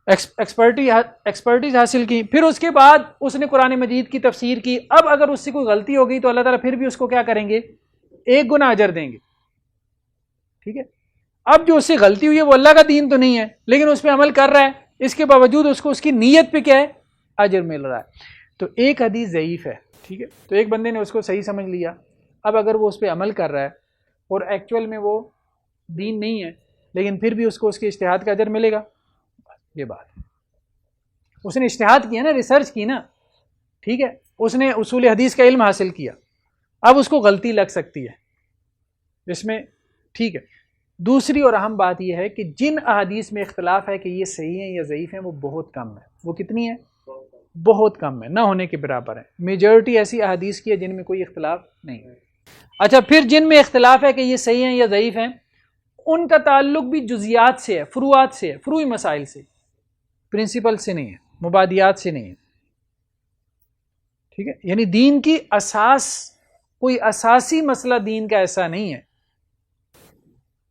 ایکسپرٹیز حاصل کی، پھر اس کے بعد اس نے قرآن مجید کی تفسیر کی. اب اگر اس سے کوئی غلطی ہو گئی تو اللہ تعالیٰ پھر بھی اس کو کیا کریں گے؟ 1 گنا اجر دیں گے. ٹھیک ہے، اب جو اس سے غلطی ہوئی ہے وہ اللہ کا دین تو نہیں ہے، لیکن اس پہ عمل کر رہا ہے، اس کے باوجود اس کو اس کی نیت پہ کیا ہے؟ اجر مل رہا ہے. تو ایک حدیث ضعیف ہے، ٹھیک ہے، تو ایک بندے نے اس کو صحیح سمجھ لیا. اب اگر وہ اس پہ عمل کر رہا ہے اور ایکچول میں وہ دین نہیں ہے، لیکن پھر بھی اس کو اس کے اجتہاد کا اجر ملے گا. یہ بات اس نے اجتہاد کیا نا، ریسرچ کی نا، ٹھیک ہے، اس نے اصول حدیث کا علم حاصل کیا. اب اس کو غلطی لگ سکتی ہے اس میں، ٹھیک ہے. دوسری اور اہم بات یہ ہے کہ جن احادیث میں اختلاف ہے کہ یہ صحیح ہیں یا ضعیف ہیں وہ بہت کم ہے. وہ کتنی ہیں؟ بہت کم ہے، نہ ہونے کے برابر ہے. میجورٹی ایسی احادیث کی ہے جن میں کوئی اختلاف نہیں ہے. اچھا پھر جن میں اختلاف ہے کہ یہ صحیح ہیں یا ضعیف ہیں، ان کا تعلق بھی جزیات سے ہے، فروعات سے ہے، فروعی مسائل سے، پرنسپل سے نہیں ہے، مبادیات سے نہیں ہے. ٹھیک ہے، یعنی دین کی اساس، کوئی اساسی مسئلہ دین کا ایسا نہیں ہے،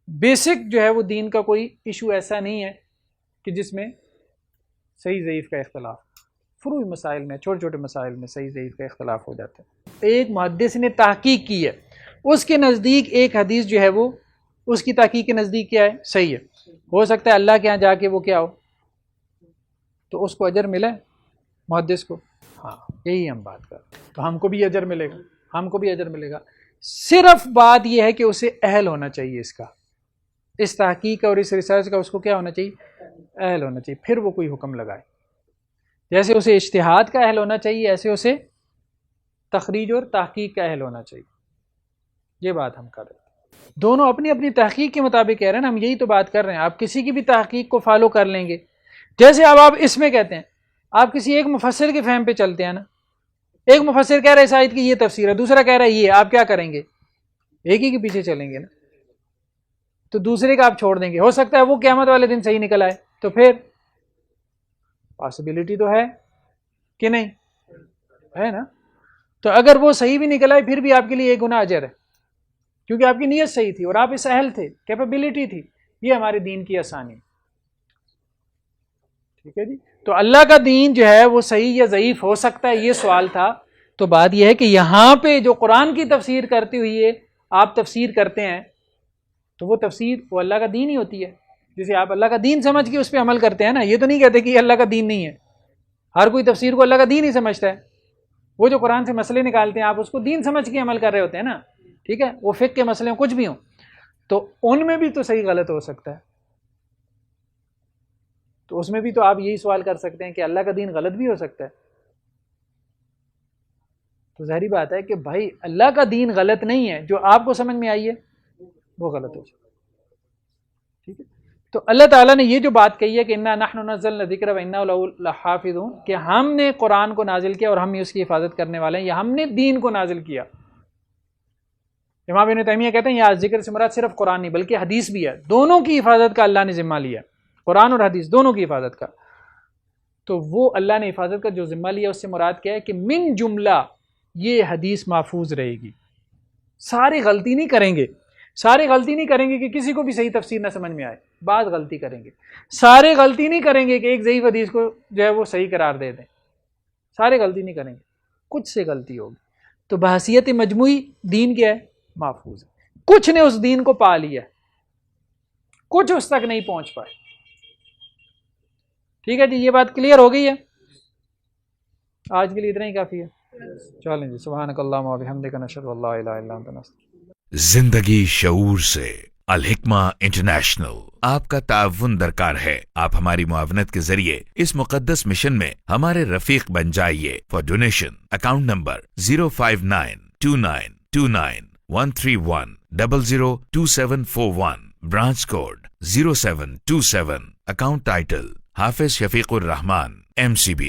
بیسک جو ہے وہ دین کا کوئی ایشو ایسا نہیں ہے کہ جس میں صحیح ضعیف کا اختلاف. فروعی مسائل میں، چھوٹے چھوٹے مسائل میں صحیح ضعیف کا اختلاف ہو جاتا ہے. ایک محدث نے تحقیق کی ہے، اس کے نزدیک ایک حدیث جو ہے وہ اس کی تحقیق کے نزدیک کیا ہے؟ صحیح ہے. ہو سکتا ہے اللہ کے ہاں جا کے وہ کیا ہو تو اس کو اجر ملے محدث کو. ہاں یہی ہم بات کر رہے ہیں. تو ہم کو بھی اجر ملے گا، ہم کو بھی اجر ملے گا. صرف بات یہ ہے کہ اسے اہل ہونا چاہیے، اس کا، اس تحقیق کا اور اس ریسرچ کا اس کو کیا ہونا چاہیے؟ اہل ہونا چاہیے. پھر وہ کوئی حکم لگائے. جیسے اسے اجتہاد کا اہل ہونا چاہیے، ایسے اسے تخریج اور تحقیق کا اہل ہونا چاہیے. یہ بات ہم کر رہے ہیں. دونوں اپنی اپنی تحقیق کے مطابق کہہ رہے ہیں نا، ہم یہی تو بات کر رہے ہیں. آپ کسی کی بھی تحقیق کو فالو کر لیں گے. جیسے اب آپ اس میں کہتے ہیں، آپ کسی ایک مفسر کے فہم پہ چلتے ہیں نا، ایک مفسر کہہ رہا ہے اس آیت کی یہ تفسیر ہے، دوسرا کہہ رہا ہے یہ، آپ کیا کریں گے؟ ایک ہی کے پیچھے چلیں گے نا. تو دوسرے کا آپ چھوڑ دیں گے. ہو سکتا ہے وہ قیامت والے دن صحیح نکل آئے، تو پھر پاسبلٹی تو ہے کہ نہیں ہے نا. تو اگر وہ صحیح بھی نکل آئے پھر بھی آپ کے لیے ایک گناہ اجر ہے، کیونکہ آپ کی نیت صحیح تھی اور آپ اس اہل تھے، کیپیبلٹی تھی. یہ ہمارے دین کی آسانی. ٹھیک ہے جی. تو اللہ کا دین جو ہے وہ صحیح یا ضعیف ہو سکتا ہے، یہ سوال تھا. تو بات یہ ہے کہ یہاں پہ جو قرآن کی تفسیر کرتے ہوئے آپ تفسیر کرتے ہیں تو وہ تفسیر وہ اللہ کا دین ہی ہوتی ہے. جسے آپ اللہ کا دین سمجھ کے اس پہ عمل کرتے ہیں نا، یہ تو نہیں کہتے کہ یہ اللہ کا دین نہیں ہے. ہر کوئی تفسیر کو اللہ کا دین ہی سمجھتا ہے. وہ جو قرآن سے مسئلے نکالتے ہیں آپ اس کو دین سمجھ کے عمل کر رہے ہوتے ہیں نا. ٹھیک ہے، وہ فقہ کے مسئلے کچھ بھی ہوں تو ان میں بھی تو صحیح غلط ہو سکتا ہے. تو اس میں بھی تو آپ یہی سوال کر سکتے ہیں کہ اللہ کا دین غلط بھی ہو سکتا ہے. تو ظاہری بات ہے کہ بھائی اللہ کا دین غلط نہیں ہے، جو آپ کو سمجھ میں آئی ہے وہ غلط ہو سکتا ہے. ٹھیک ہے. تو اللہ تعالیٰ نے یہ جو بات کہی ہے کہ انا نحن نزلنا الذکر وانا لہ لحافظون، کہ ہم نے قرآن کو نازل کیا اور ہم ہی اس کی حفاظت کرنے والے ہیں، یا ہم نے دین کو نازل کیا. امام ابن تیمیہ کہتے ہیں یہ ذکر سے مراد صرف قرآن نہیں بلکہ حدیث بھی ہے. دونوں کی حفاظت کا اللہ نے ذمہ لیا، قرآن اور حدیث دونوں کی حفاظت کا. تو وہ اللہ نے حفاظت کا جو ذمہ لیا اس سے مراد کیا ہے کہ من جملہ یہ حدیث محفوظ رہے گی. سارے غلطی نہیں کریں گے، سارے غلطی نہیں کریں گے کہ کسی کو بھی صحیح تفسیر نہ سمجھ میں آئے. بعض غلطی کریں گے. سارے غلطی نہیں کریں گے کہ ایک ضعیف حدیث کو جو ہے وہ صحیح قرار دے دیں. سارے غلطی نہیں کریں گے، کچھ سے غلطی ہوگی. تو بحیثیت مجموعی دین کیا ہے؟ محفوظ ہے. کچھ نے اس دین کو پا لیا، کچھ اس تک نہیں پہنچ پائے. ٹھیک ہے جی، یہ بات کلیئر ہو گئی ہے. آج کے لیے اتنا ہی کافی ہے. چلیں جی، سبحانک اللہم و بحمدک، نشہد ان لا الہ الا انت، نستغفرک. زندگی شعور سے الحکمہ انٹرنیشنل آپ کا تعاون درکار ہے. آپ ہماری معاونت کے ذریعے اس مقدس مشن میں ہمارے رفیق بن جائیے. For donation account number 059292913100271، branch code 0727، account title Hafiz Shafiq Rahman MCB.